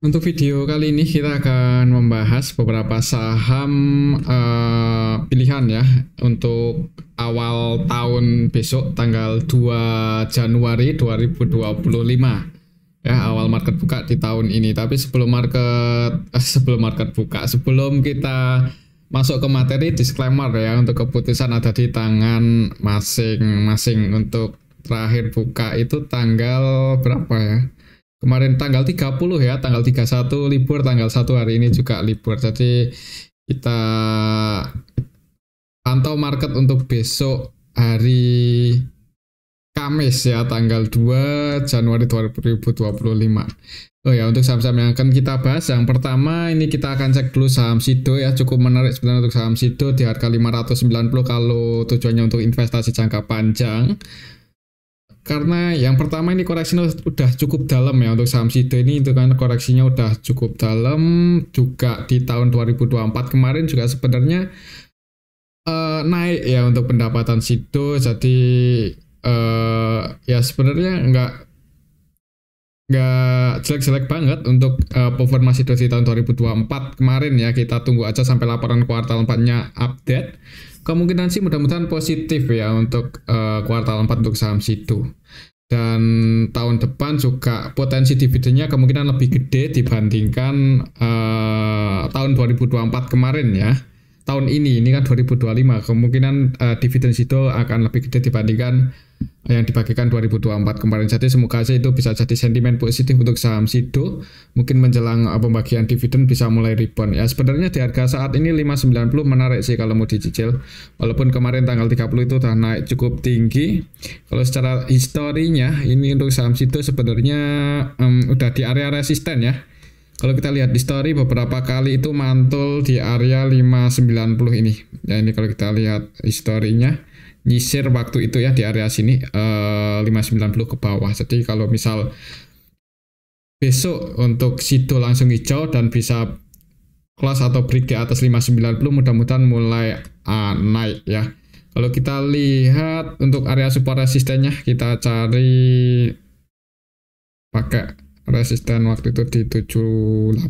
Untuk video kali ini kita akan membahas beberapa saham pilihan ya untuk awal tahun besok tanggal 2 Januari 2025 ya, awal market buka di tahun ini. Tapi sebelum kita masuk ke materi, disclaimer ya, untuk keputusan ada di tangan masing-masing. Untuk terakhir buka itu tanggal berapa ya? Kemarin tanggal 30 ya, tanggal 31 libur, tanggal 1 hari ini juga libur. Jadi kita pantau market untuk besok hari Kamis ya, tanggal 2 Januari 2025. Oh ya, untuk saham-saham yang akan kita bahas, yang pertama ini kita akan cek dulu saham Sido ya. Cukup menarik sebenarnya untuk saham Sido di harga 590 kalau tujuannya untuk investasi jangka panjang. Karena yang pertama ini koreksinya udah cukup dalam ya untuk saham Sido ini, itu kan koreksinya udah cukup dalam. Juga di tahun 2024 kemarin juga sebenarnya naik ya untuk pendapatan Sido. Jadi ya sebenarnya nggak jelek-jelek banget untuk performa Sido di tahun 2024 kemarin ya. Kita tunggu aja sampai laporan kuartal 4-nya update. Kemungkinan sih mudah-mudahan positif ya untuk kuartal 4 untuk saham Sido. Dan tahun depan juga potensi dividennya kemungkinan lebih gede dibandingkan tahun 2024 kemarin ya. Tahun ini kan 2025, kemungkinan dividen Sido akan lebih gede dibandingkan yang dibagikan 2024 kemarin. Jadi semoga aja itu bisa jadi sentimen positif untuk saham Sido. Mungkin menjelang pembagian dividen bisa mulai rebound ya. Sebenarnya di harga saat ini 590 menarik sih kalau mau dicicil. Walaupun kemarin tanggal 30 itu udah naik cukup tinggi. Kalau secara historinya ini untuk saham Sido sebenarnya udah di area resisten ya. Kalau kita lihat di story beberapa kali itu mantul di area 590 ini. Ya ini kalau kita lihat historinya nyisir waktu itu ya di area sini 590 ke bawah. Jadi kalau misal besok untuk Sido langsung hijau dan bisa close atau break di atas 590, mudah-mudahan mulai naik ya. Kalau kita lihat untuk area support resistennya, kita cari pakai resisten waktu itu di 780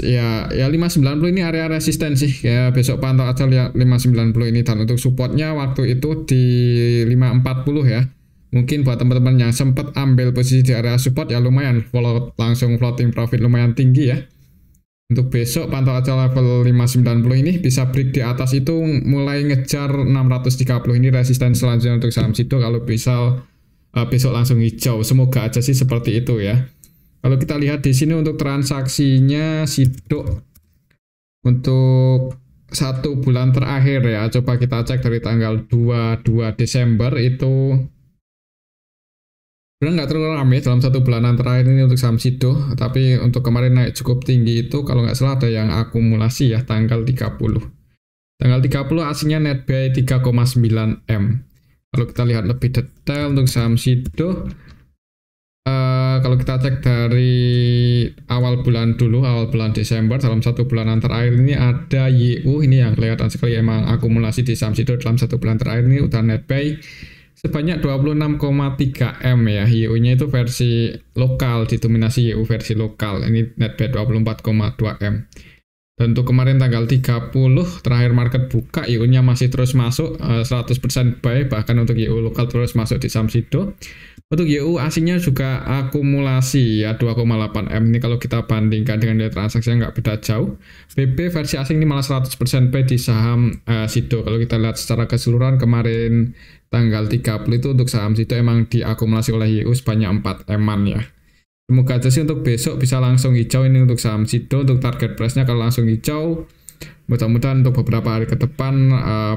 ya 590 ini area resisten sih ya. Besok pantau aja lihat 590 ini, dan untuk supportnya waktu itu di 540 ya. Mungkin buat teman-teman yang sempat ambil posisi di area support ya lumayan langsung floating profit lumayan tinggi ya. Untuk besok pantau aja level 590 ini, bisa break di atas itu mulai ngejar 630 ini resisten selanjutnya untuk saham Sido kalau bisa besok langsung hijau. Semoga aja sih seperti itu ya. Kalau kita lihat di sini untuk transaksinya Sido untuk 1 bulan terakhir ya, coba kita cek dari tanggal 22 Desember itu sebenarnya nggak terlalu ramai dalam 1 bulanan terakhir ini untuk saham Sido. Tapi untuk kemarin naik cukup tinggi itu kalau nggak salah ada yang akumulasi ya tanggal 30. Tanggal 30 aslinya net buy 3,9 M. Kalau kita lihat lebih detail untuk saham Sido, kalau kita cek dari awal bulan dulu, awal bulan Desember, dalam 1 bulanan terakhir ini ada YU, ini yang kelihatan sekali emang akumulasi di saham Sido dalam 1 bulan terakhir ini udah net buy sebanyak 26,3 M ya. YU-nya itu versi lokal, didominasi YU versi lokal. Ini net buy 24,2 M. Dan untuk kemarin tanggal 30 terakhir market buka, YU-nya masih terus masuk 100% buy, bahkan untuk YU lokal terus masuk di saham Sido. Untuk YU asingnya juga akumulasi ya 2,8 M. Ini kalau kita bandingkan dengan nilai transaksi nggak beda jauh. BB versi asing ini malah 100% buy di saham Sido. Kalau kita lihat secara keseluruhan kemarin tanggal 30 itu untuk saham Sido emang diakumulasi oleh YU sebanyak 4 M-an ya. Semoga aja sih untuk besok bisa langsung hijau ini untuk saham Sido. Untuk target price-nya kalau langsung hijau, mudah-mudahan untuk beberapa hari ke depan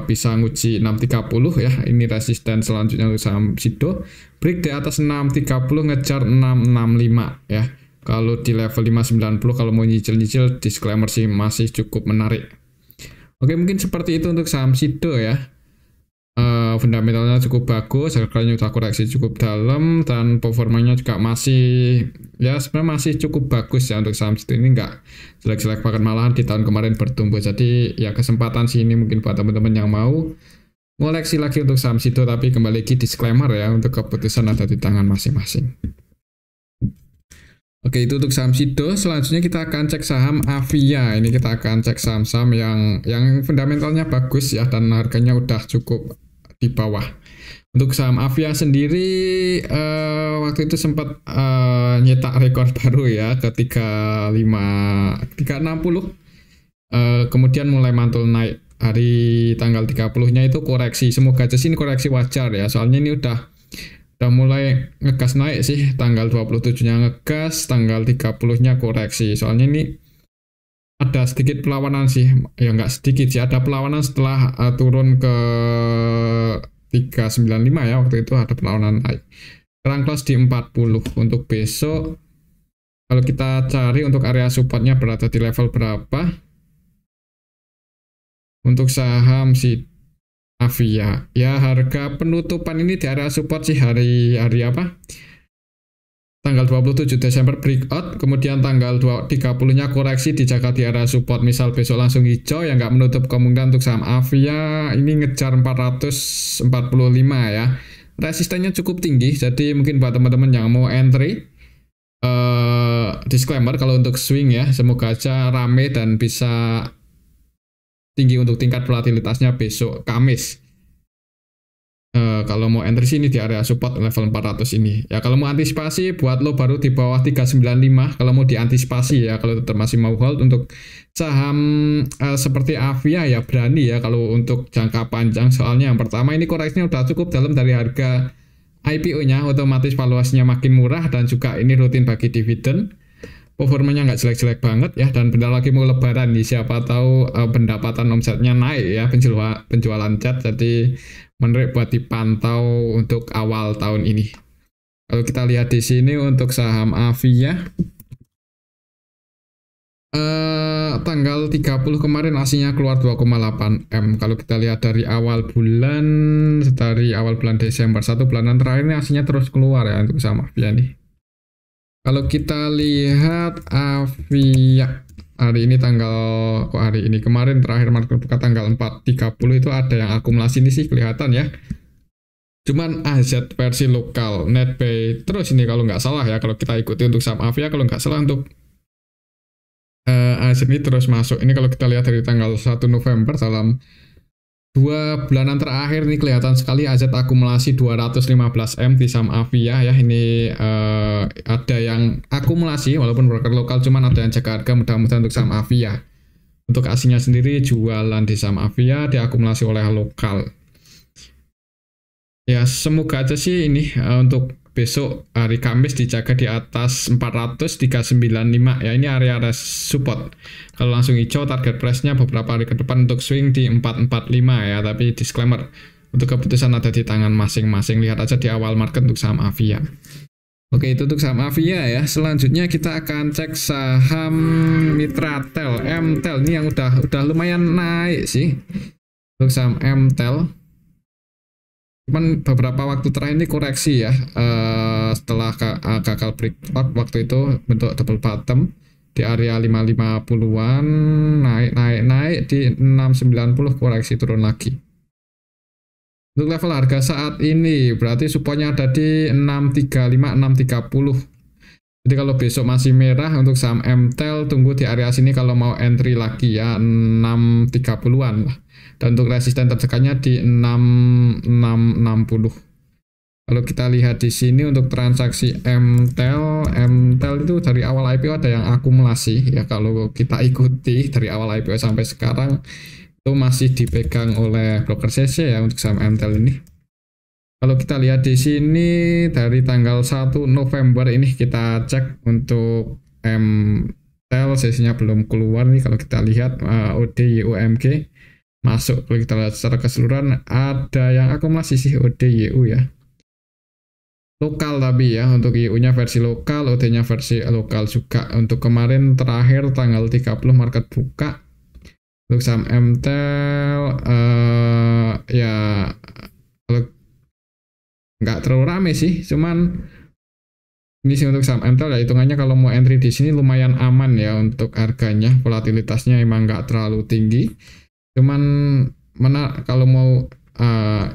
bisa nguji 630 ya. Ini resisten selanjutnya untuk saham Sido. Break di atas 630 ngejar 665 ya. Kalau di level 590 kalau mau nyicil-nyicil, disclaimer sih masih cukup menarik. Oke, mungkin seperti itu untuk saham Sido ya. Fundamentalnya cukup bagus, harganya udah koreksi cukup dalam, dan performanya juga masih ya sebenarnya masih cukup bagus ya. Untuk saham Sido ini nggak jelek-jelek, bahkan malahan di tahun kemarin bertumbuh. Jadi ya kesempatan sih ini mungkin buat teman-teman yang mau ngoleksi lagi untuk saham Sido. Tapi kembali lagi disclaimer ya, untuk keputusan ada di tangan masing-masing. Oke, itu untuk saham Sido. Selanjutnya kita akan cek saham Avia. Ini kita akan cek saham-saham yang fundamentalnya bagus ya dan harganya udah cukup di bawah. Untuk saham Avia sendiri waktu itu sempat nyetak rekor baru ya ke 360. Kemudian mulai mantul naik. Hari tanggal 30-nya itu koreksi. Semoga aja sih ini koreksi wajar ya. Soalnya ini udah mulai ngegas naik sih, tanggal 27-nya ngegas, tanggal 30-nya koreksi. Soalnya ini ada sedikit perlawanan sih, ya nggak sedikit sih, ada perlawanan setelah turun ke 395 ya, waktu itu ada perlawanan naik. Sekarang close di 40. Untuk besok, kalau kita cari untuk area supportnya berada di level berapa? Untuk saham si Avia, ya harga penutupan ini di area support sih hari apa? Tanggal 27 Desember breakout, kemudian tanggal 30-nya koreksi dijaga di area support. Misal besok langsung hijau, ya nggak menutup kemungkinan untuk saham Avia ini ngejar 445 ya. Resistennya cukup tinggi, jadi mungkin buat teman-teman yang mau entry, disclaimer kalau untuk swing ya, semoga aja rame dan bisa tinggi untuk tingkat volatilitasnya besok Kamis. Kalau mau entry sini di area support level 400 ini. Ya kalau mau antisipasi buat lo baru di bawah 395 kalau mau diantisipasi ya, kalau tetap masih mau hold untuk saham seperti Avia ya berani ya kalau untuk jangka panjang. Soalnya yang pertama ini koreksinya udah cukup dalam dari harga IPO-nya, otomatis valuasinya makin murah dan juga ini rutin bagi dividen. Performanya nggak jelek-jelek banget ya, dan bentar lagi mau lebaran nih, siapa tahu pendapatan omsetnya naik ya, penjualan cat, jadi menarik buat dipantau untuk awal tahun ini. Kalau kita lihat di sini untuk saham Avia, tanggal 30 kemarin aslinya keluar 2,8 M. Kalau kita lihat dari awal bulan Desember, satu bulanan terakhir ini aslinya terus keluar ya untuk saham Avia nih. Kalau kita lihat Avia hari ini kemarin terakhir market buka tanggal 4.30 itu ada yang akumulasi ini sih kelihatan ya. Cuman AZ versi lokal, NetBuy terus ini kalau nggak salah ya, kalau kita ikuti untuk saham Avia kalau nggak salah untuk AZ ini terus masuk. Ini kalau kita lihat dari tanggal 1 November dalam 2 bulanan terakhir ini kelihatan sekali AZ akumulasi 215 M di saham Avia ya. Ini ada yang akumulasi walaupun broker lokal, cuman ada yang jaga harga mudah-mudahan untuk saham Avia. Untuk aslinya sendiri jualan di saham Avia diakumulasi oleh lokal. Ya semoga aja sih ini untuk besok hari Kamis dijaga di atas 400.395 ya, ini area support. Kalau langsung hijau target price-nya beberapa hari ke depan untuk swing di 445 ya, tapi disclaimer untuk keputusan ada di tangan masing-masing. Lihat aja di awal market untuk saham Avia. Oke, itu untuk saham Avia ya. Selanjutnya kita akan cek saham Mitratel, MTEL ini yang udah lumayan naik sih. Untuk saham MTEL, cuman beberapa waktu terakhir ini koreksi ya, setelah gagal breakout waktu itu bentuk double bottom di area 550-an, naik di 690, koreksi turun lagi. Untuk level harga saat ini berarti supportnya ada di 635 630. Jadi kalau besok masih merah untuk saham MTEL, tunggu di area sini kalau mau entry lagi ya, 630-an lah. Dan untuk resisten terdekatnya di 6660. Kalau kita lihat di sini untuk transaksi MTEL itu dari awal IPO ada yang akumulasi ya. Kalau kita ikuti dari awal IPO sampai sekarang itu masih dipegang oleh broker CC ya untuk saham MTEL ini. Kalau kita lihat di sini dari tanggal 1 November ini kita cek untuk MTEL, sesinya belum keluar nih. Kalau kita lihat ODYUMG masuk, kalau kita lihat secara keseluruhan ada yang akumulasi sih ODYU ya. Lokal tapi ya, untuk YU-nya versi lokal, OD-nya versi lokal juga. Untuk kemarin terakhir tanggal 30 market buka untuk saham MTEL ya kalau nggak terlalu rame sih, cuman ini sih untuk saham MTEL ya hitungannya kalau mau entry di sini lumayan aman ya untuk harganya, volatilitasnya emang nggak terlalu tinggi. Cuman kalau mau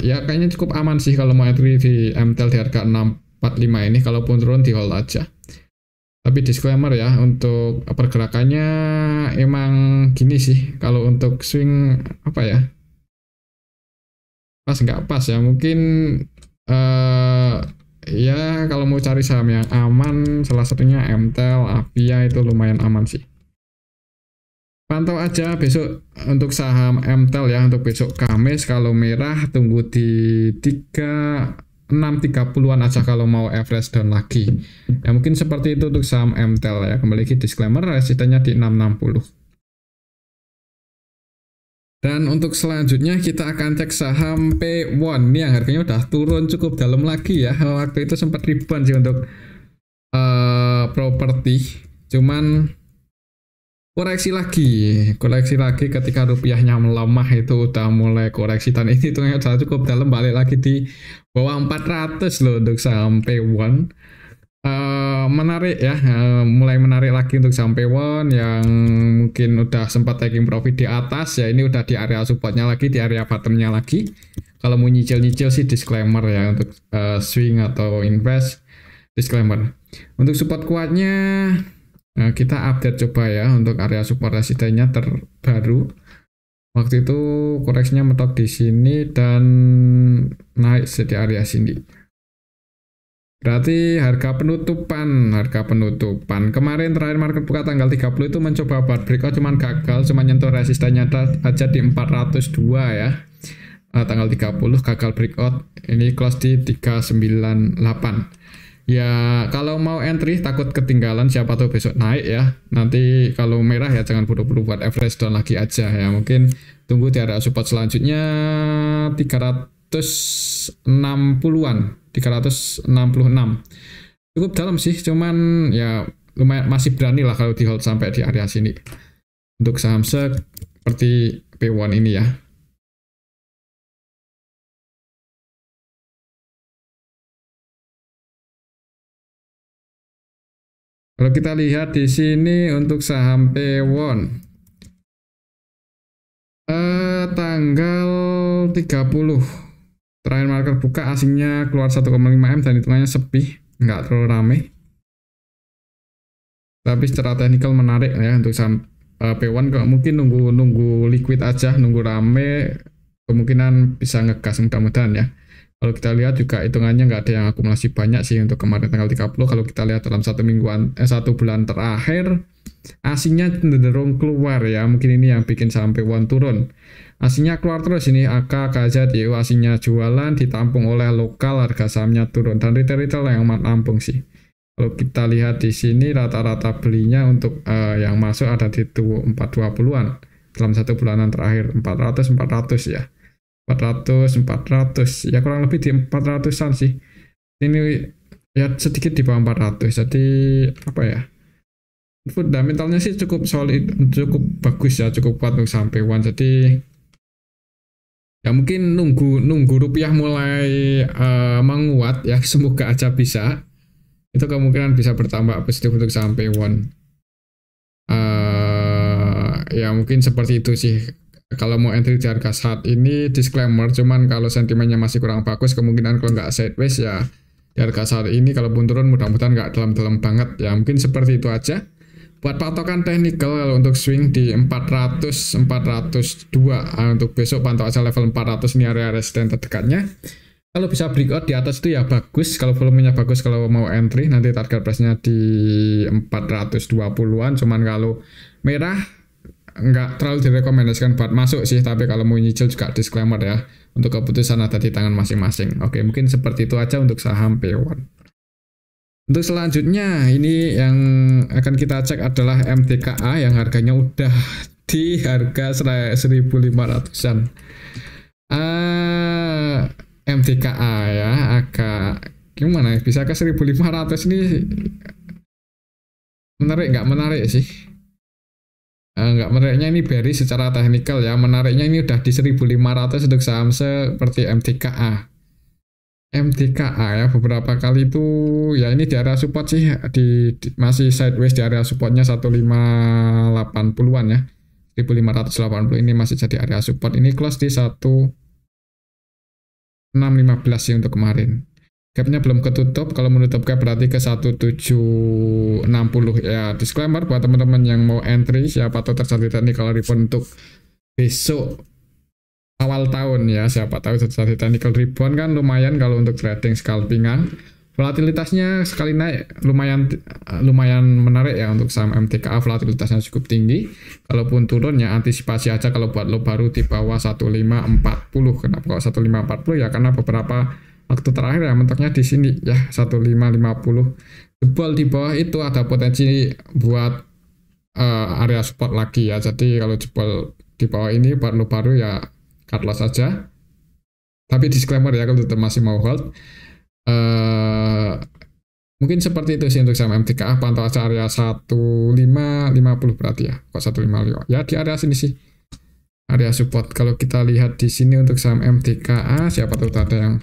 ya kayaknya cukup aman sih kalau mau entry di MTEL di harga 645 ini, kalaupun turun di hold aja. Tapi disclaimer ya, untuk pergerakannya emang gini sih. Kalau untuk swing apa ya? Pas nggak pas ya? Mungkin eh ya kalau mau cari saham yang aman, salah satunya MTEL, Avia itu lumayan aman sih. Pantau aja besok untuk saham MTEL ya, untuk besok Kamis. Kalau merah tunggu di 3630-an aja kalau mau average down lagi. Ya mungkin seperti itu untuk saham MTEL ya. Kembali lagi disclaimer, resistennya di 660. Dan untuk selanjutnya kita akan cek saham P1. Ini yang harganya udah turun cukup dalam lagi ya. Waktu itu sempat rebound sih untuk properti. Cuman koreksi lagi ketika rupiahnya melemah itu udah mulai koreksi, dan ini tuh udah cukup dalam, balik lagi di bawah 400 loh untuk saham P1. Menarik ya, mulai menarik lagi untuk saham P1 yang mungkin udah sempat taking profit di atas ya. Ini udah di area supportnya lagi, di area bottomnya lagi. Kalau mau nyicil-nyicil sih disclaimer ya, untuk swing atau invest disclaimer. Untuk support kuatnya kita update coba ya, untuk area support resistennya terbaru. Waktu itu koreksinya mentok di sini dan naik di area sini. Berarti harga penutupan. Kemarin terakhir market buka tanggal 30 itu mencoba buat breakout, cuman gagal, cuma nyentuh resistennya aja di 402 ya. Tanggal 30 gagal breakout. Ini close di 398. Ya kalau mau entry takut ketinggalan, siapa tahu besok naik ya. Nanti kalau merah ya jangan buru-buru buat average down lagi aja ya. Mungkin tunggu di area support selanjutnya 360-an, 366. Cukup dalam sih, cuman ya lumayan masih berani lah kalau di hold sampai di area sini. Untuk saham seperti P1 ini ya. Kalau kita lihat di sini untuk saham P1 tanggal 30 terakhir market buka asingnya keluar 1,5 M dan hitungannya sepi, nggak terlalu rame. Tapi secara teknikal menarik ya untuk saham P1. Kalau mungkin nunggu liquid aja, nunggu rame, kemungkinan bisa ngegas mudah-mudahan ya. Kalau kita lihat juga hitungannya nggak ada yang akumulasi banyak sih untuk kemarin tanggal 30. Kalau kita lihat dalam satu bulan terakhir, asingnya cenderung keluar ya. Mungkin ini yang bikin saham P1 turun. Asingnya keluar terus ini, AK, KZ, YU asingnya jualan, ditampung oleh lokal, harga sahamnya turun. Dan retail yang nampung sih. Kalau kita lihat di sini rata-rata belinya untuk yang masuk ada di 420-an. Dalam satu bulanan terakhir 400 ya. 400 ya, kurang lebih di 400-an sih. Ini ya sedikit di bawah 400. Jadi apa ya, fundamentalnya sih cukup solid, cukup bagus ya, cukup kuat untuk sampai one. Jadi ya mungkin nunggu rupiah mulai menguat ya, semoga aja bisa. Itu kemungkinan bisa bertambah positif untuk sampai one. Ya mungkin seperti itu sih. Kalau mau entry di harga saat ini disclaimer, cuman kalau sentimennya masih kurang bagus, kemungkinan kalau nggak sideways ya di harga saat ini, kalaupun turun mudah-mudahan nggak dalam-dalam banget ya. Mungkin seperti itu aja buat patokan teknikal. Kalau untuk swing di 402 untuk besok pantau aja level 400, ini area resisten terdekatnya. Kalau bisa breakout di atas itu ya bagus, kalau volumenya bagus. Kalau mau entry nanti target price-nya di 420-an. Cuman kalau merah nggak terlalu direkomendasikan buat masuk sih, tapi kalau mau nyicil juga disclaimer ya, untuk keputusan ada di tangan masing-masing. Oke, mungkin seperti itu aja untuk saham P1. Untuk selanjutnya ini yang akan kita cek adalah MTKA yang harganya udah di harga 1.500-an. MTKA ya agak gimana, bisa ke 1.500 ini menarik nggak menarik sih? Nggak menariknya ini bearish secara teknikal ya. Menariknya ini udah di 1.500 untuk saham seperti MTKA. MTKA ya beberapa kali itu ya ini di area support sih, masih sideways di area supportnya 1.580-an ya. 1.580 ini masih jadi area support. Ini close di 1.615 sih untuk kemarin. Gapnya belum ketutup. Kalau menutup gap berarti ke 1760 ya. Disclaimer buat teman-teman yang mau entry, siapa tahu terjadi technical rebound untuk besok awal tahun ya, siapa tahu terjadi technical rebound kan lumayan kalau untuk trading scalpingan. Volatilitasnya sekali naik lumayan menarik ya untuk saham MTKA, volatilitasnya cukup tinggi. Kalaupun turun ya antisipasi aja kalau buat lo baru di bawah 1540. Kenapa kalau 1540 ya karena beberapa waktu terakhir ya mentoknya di sini ya 1550. Jebol di bawah itu ada potensi buat area support lagi ya. Jadi kalau jebol di bawah ini buat lo baru ya cut loss saja. Tapi disclaimer ya kalau tetap masih mau hold. Mungkin seperti itu sih untuk saham MTKA. Pantau aja area 1550 berarti ya. Kok 155? Ya di area sini sih. Area support. Kalau kita lihat di sini untuk saham MTKA, siapa tahu ada yang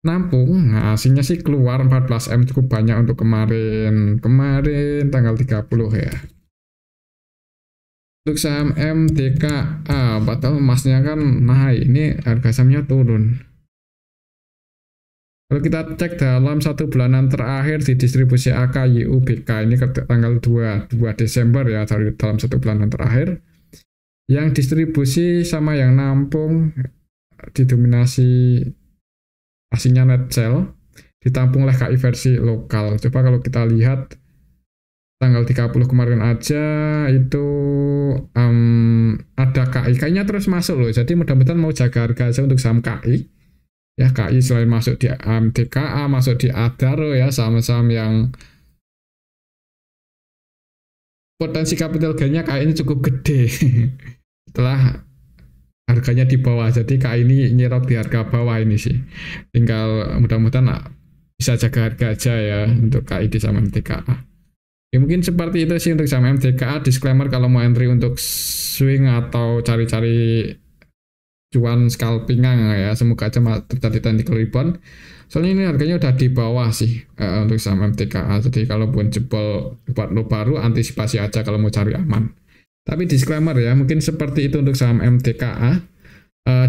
nampung. Nah, hasilnya sih keluar 14M cukup banyak untuk kemarin tanggal 30 ya. Untuk saham MTKA, padahal emasnya kan naik, ini harga sahamnya turun. Kalau kita cek dalam 1 bulanan terakhir di distribusi AKYUBK ini tanggal 2 Desember ya, dalam 1 bulanan terakhir, yang distribusi sama yang nampung didominasi hasilnya net sell, ditampung oleh KI versi lokal. Coba kalau kita lihat tanggal 30 kemarin aja itu ada KI-nya terus masuk loh. Jadi mudah-mudahan mau jaga harga aja untuk saham KI. Ya KI selain masuk di MTKA, masuk di Adaro ya, saham-saham yang potensi capital gain-nya KI ini cukup gede. Setelah harganya di bawah, jadi KI ini nyerot di harga bawah ini sih. Tinggal mudah-mudahan bisa jaga harga aja ya untuk KI di saham MTKA. Ya, mungkin seperti itu sih untuk saham MTKA. Disclaimer kalau mau entry untuk swing atau cari-cari cuan scalpingan ya, semoga aja terjadi technical rebound. Soalnya ini harganya udah di bawah sih untuk saham MTKA. Jadi kalaupun jebol buat lo baru, antisipasi aja kalau mau cari aman. Tapi disclaimer ya, mungkin seperti itu untuk saham MTKA.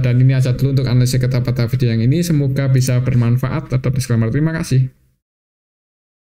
Dan ini aja dulu untuk analisis kita pada video yang ini. Semoga bisa bermanfaat. Tetap disclaimer. Terima kasih.